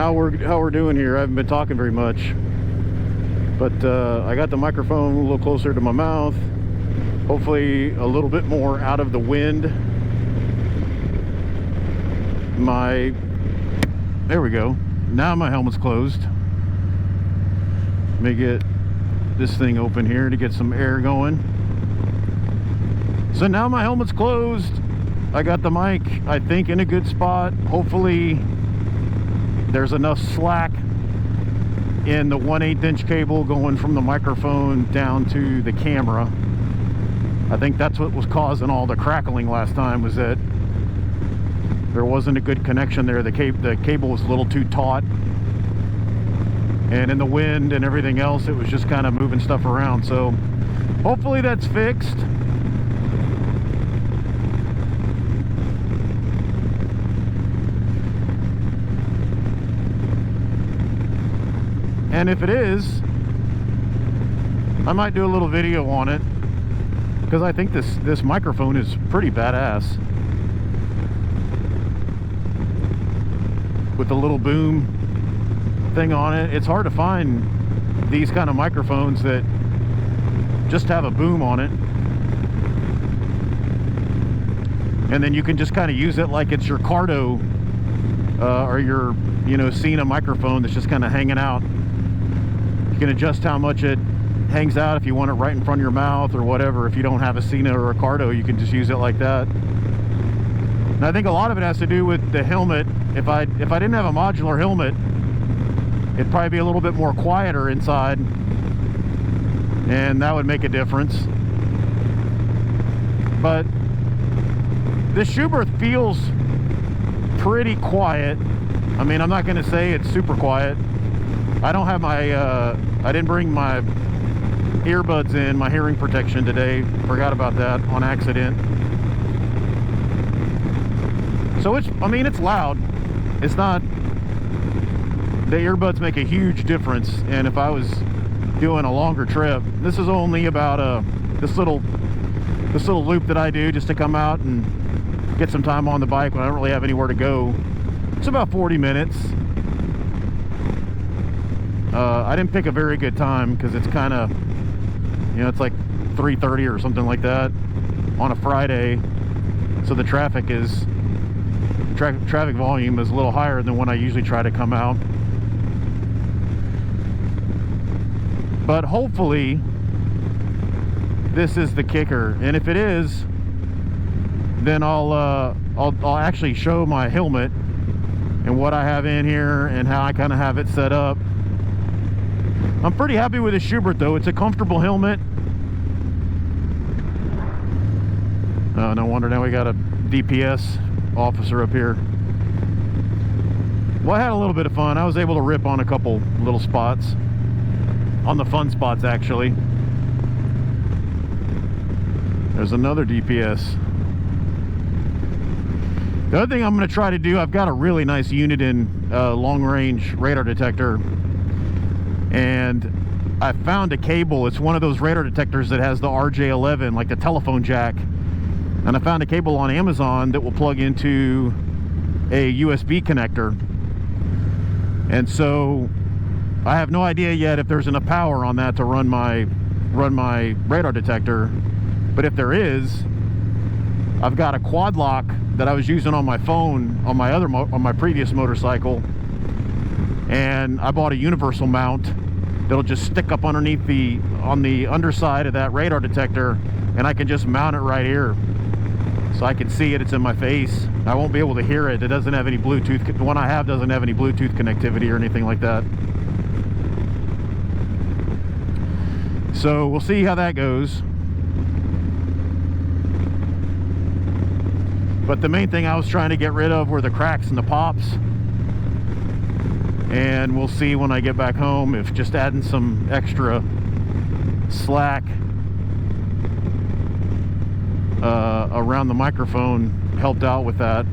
how we're doing here. I haven't been talking very much, but I got the microphone a little closer to my mouth, hopefully a little bit more out of the wind. There we go. Now my helmet's closed. Let me get this thing open here to get some air going. So now my helmet's closed. I got the mic, I think, in a good spot. Hopefully there's enough slack in the 1/8 inch cable going from the microphone down to the camera. I think that's what was causing all the crackling last time, was that there wasn't a good connection there. The cable was a little too taut, and in the wind and everything else, it was just kind of moving stuff around. So hopefully that's fixed. And if it is, I might do a little video on it, because I think this microphone is pretty badass. With the little boom thing on it. It's hard to find these kind of microphones that just have a boom on it. And then you can just kind of use it like it's your Cardo or your, Cena microphone that's just kind of hanging out. You can adjust how much it hangs out if you want it right in front of your mouth or whatever. If you don't have a Cena or a Cardo, you can just use it like that. And I think a lot of it has to do with the helmet. If I didn't have a modular helmet, it'd probably be a little bit more quieter inside, and that would make a difference. But this Schuberth feels pretty quiet. I mean, I'm not going to say it's super quiet. I don't have my, I didn't bring my earbuds in, my hearing protection today. Forgot about that on accident. So it's loud. It's not, the earbuds make a huge difference. And if I was doing a longer trip, this is only about this little loop that I do just to come out and get some time on the bike when I don't really have anywhere to go. It's about 40 minutes. I didn't pick a very good time because it's kind of, it's like 3:30 or something like that on a Friday. So the traffic volume is a little higher than when I usually try to come out. But hopefully this is the kicker, and if it is, then I'll actually show my helmet and what I have in here and how I kind of have it set up. I'm pretty happy with the Schuberth though. It's a comfortable helmet. No wonder now we got a DPS officer up here. Well, I had a little bit of fun. I was able to rip on a couple little spots, on the fun spots actually. There's another DPS. The other thing I'm going to try to do, I've got a really nice unit in long range radar detector, and I found a cable. It's one of those radar detectors that has the RJ11, like the telephone jack. And I found a cable on Amazon that will plug into a USB connector. And so I have no idea yet if there's enough power on that to run my radar detector. But if there is, I've got a quad lock that I was using on my phone on my previous motorcycle, and I bought a universal mount that'll just stick up underneath on the underside of that radar detector, and I can just mount it right here. So I can see it, it's in my face. I won't be able to hear it. It doesn't have any Bluetooth. The one I have doesn't have any Bluetooth connectivity or anything like that. So we'll see how that goes. But the main thing I was trying to get rid of were the cracks and the pops. And we'll see when I get back home if just adding some extra slack around the microphone helped out with that.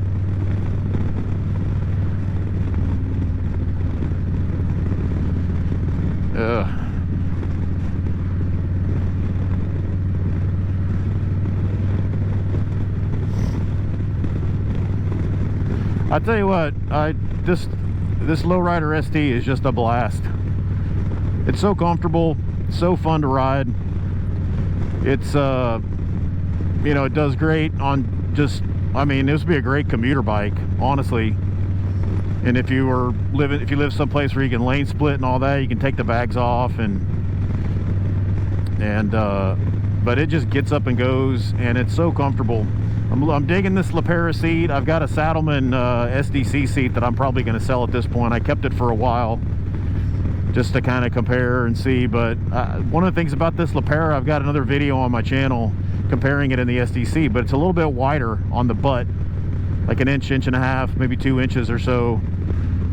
I tell you what, this Lowrider ST is just a blast. It's so comfortable, so fun to ride. It's you know, it does great on just, I mean, this would be a great commuter bike, honestly. And if you live someplace where you can lane split and all that, you can take the bags off but it just gets up and goes, and it's so comfortable. I'm digging this Lapera seat. I've got a Saddleman SDC seat that I'm probably going to sell at this point. I kept it for a while just to kind of compare and see, but one of the things about this Lapera, I've got another video on my channel comparing it in the SDC, but it's a little bit wider on the butt, like an inch and a half, maybe 2 inches or so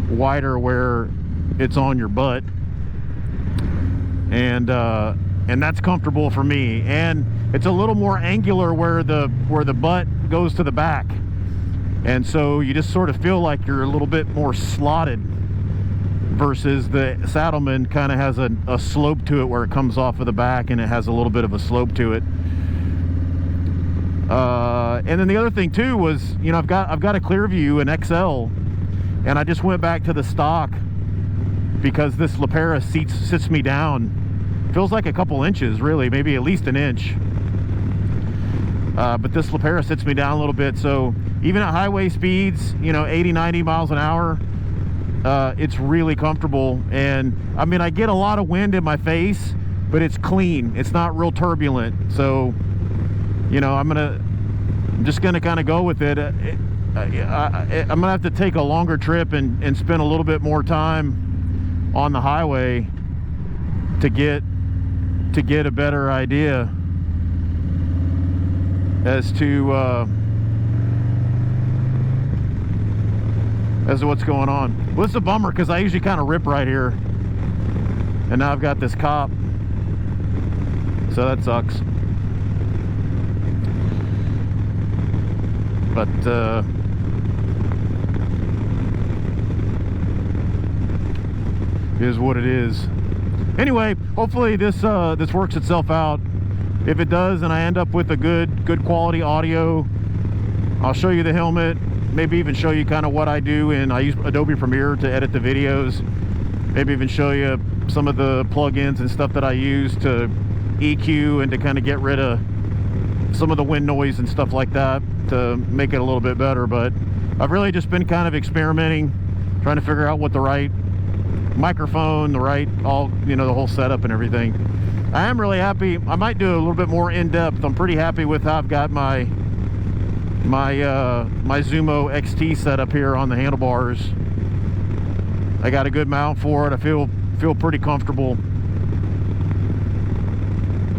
wider where it's on your butt, and that's comfortable for me. And it's a little more angular where the butt goes to the back, and so you just sort of feel like you're a little bit more slotted, versus the Saddleman kind of has a slope to it where it comes off of the back, and it has a little bit of a slope to it. And then the other thing too was, you know, I've got a Clearview, an XL, and I just went back to the stock because this Lapera sits me down. Feels like a couple inches, really, maybe at least an inch. But this Lapera sits me down a little bit, so even at highway speeds, you know, 80, 90 miles an hour, it's really comfortable. And I mean, I get a lot of wind in my face, but it's clean. It's not real turbulent. So, you know, I'm just gonna kind of go with it. I'm gonna have to take a longer trip and spend a little bit more time on the highway to get a better idea as to what's going on. Well, it's a bummer because I usually kind of rip right here, and now I've got this cop, so that sucks. But is what it is. Anyway, hopefully this works itself out. If it does, and I end up with a good quality audio, I'll show you the helmet, maybe even show you kind of what I do. And I use Adobe Premiere to edit the videos. Maybe even show you some of the plugins and stuff that I use to EQ and to kind of get rid of some of the wind noise and stuff like that to make it a little bit better. But I've really just been kind of experimenting, trying to figure out what the right microphone, the whole setup and everything. I am really happy. I might do a little bit more in-depth. I'm pretty happy with how I've got my Zumo XT set up here on the handlebars. I got a good mount for it. I feel pretty comfortable.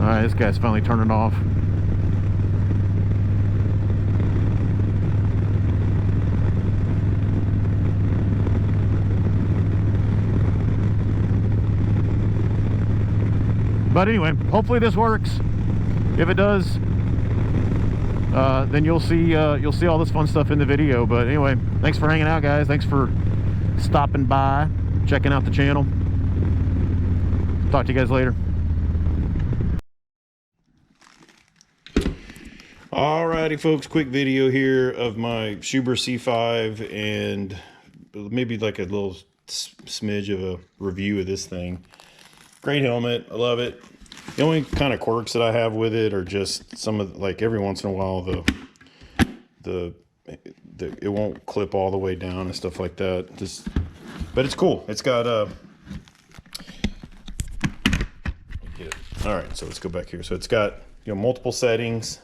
All right, this guy's finally turning off. But anyway, hopefully this works. If it does, then you'll see all this fun stuff in the video. But anyway, thanks for hanging out, guys. Thanks for stopping by, checking out the channel. Talk to you guys later. Alrighty, folks, quick video here of my Schuberth C5 and maybe like a little smidge of a review of this thing. Great helmet, I love it. The only kind of quirks that I have with it are just some of, like, every once in a while it won't clip all the way down and stuff like that. But it's cool. It's got all right, so let's go back here. So it's got, you know, multiple settings.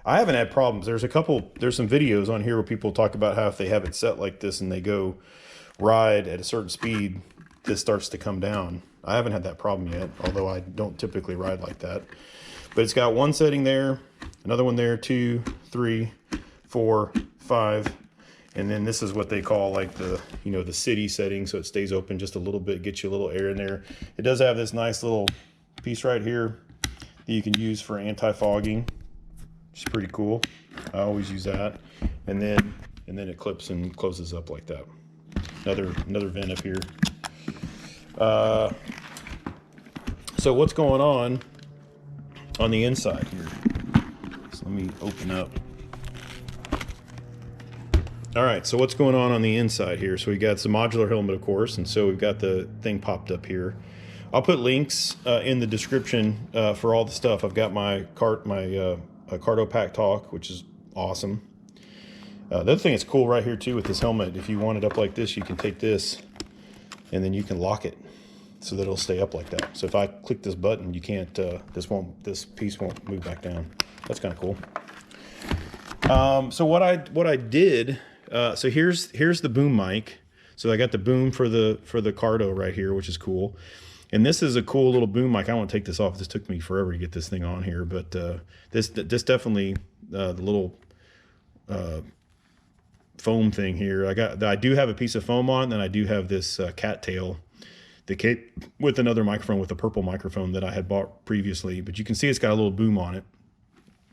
I haven't had problems. There's some videos on here where people talk about how if they have it set like this and they go ride at a certain speed, this starts to come down. I haven't had that problem yet, although I don't typically ride like that. But it's got one setting there, another one there, 2, 3, 4, 5, and then this is what they call like the, you know, the city setting, so it stays open just a little bit, gets you a little air in there. It does have this nice little piece right here that you can use for anti-fogging, which is pretty cool. I always use that. And then it clips and closes up like that. Another vent up here. So what's going on the inside here? So let me open up. All right, so what's going on the inside here? So we got some modular helmet, of course, and so we've got the thing popped up here. I'll put links in the description for all the stuff. I've got my Cardo Pack Talk, which is awesome. The other thing that's cool right here too with this helmet, if you want it up like this, you can take this and then you can lock it so that it'll stay up like that. So if I click this button, you can't. This piece won't move back down. That's kind of cool. So what I did. So here's the boom mic. So I got the boom for the Cardo right here, which is cool. And this is a cool little boom mic. I won't take this off. This took me forever to get this thing on here, but this definitely the little foam thing here. I do have a piece of foam on, and I do have this cattail, the cape with another microphone, with a purple microphone that I had bought previously. But you can see it's got a little boom on it,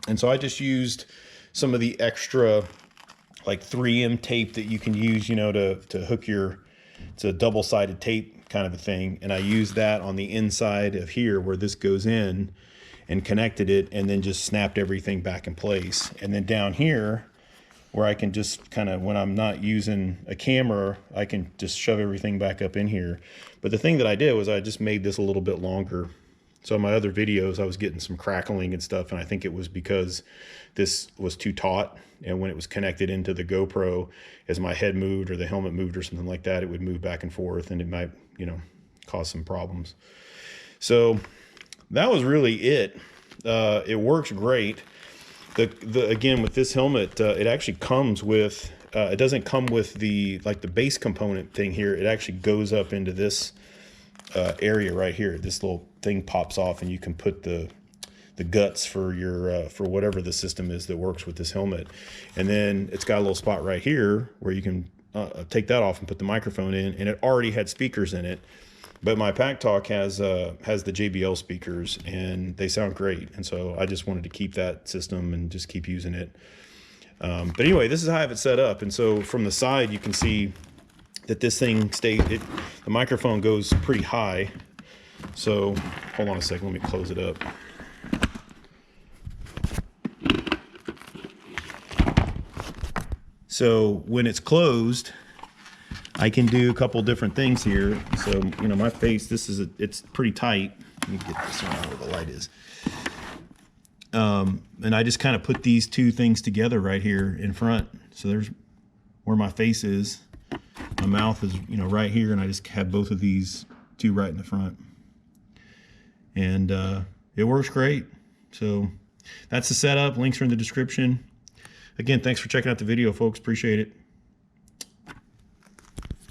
and so I just used some of the extra like 3M tape that you can use, you know, to hook your, it's a double-sided tape kind of a thing. And I used that on the inside of here where this goes in, and connected it, and then just snapped everything back in place. And then down here where I can just kind of, when I'm not using a camera, I can just shove everything back up in here. But the thing that I did was I just made this a little bit longer. So in my other videos, I was getting some crackling and stuff, and I think it was because this was too taut, and when it was connected into the GoPro, as my head moved or the helmet moved or something like that, it would move back and forth, and it might, you know, cause some problems. So that was really it. It works great. Again, with this helmet, it actually comes with, it doesn't come with the base component thing here. It actually goes up into this area right here. This little thing pops off, and you can put the guts for your for whatever the system is that works with this helmet. And then it's got a little spot right here where you can take that off and put the microphone in, and it already had speakers in it. But my Pack Talk has the JBL speakers, and they sound great. And so I just wanted to keep that system and just keep using it. But anyway, this is how I have it set up. And so from the side, you can see that this thing the microphone goes pretty high. So hold on a second, let me close it up. So when it's closed, I can do a couple different things here. So, you know, my face, it's pretty tight. Let me get this around where the light is. And I just kind of put these two things together right here in front. So there's where my face is. My mouth is, you know, right here, and I just have both of these two right in the front. And it works great. So that's the setup. Links are in the description. Again, thanks for checking out the video, folks. Appreciate it.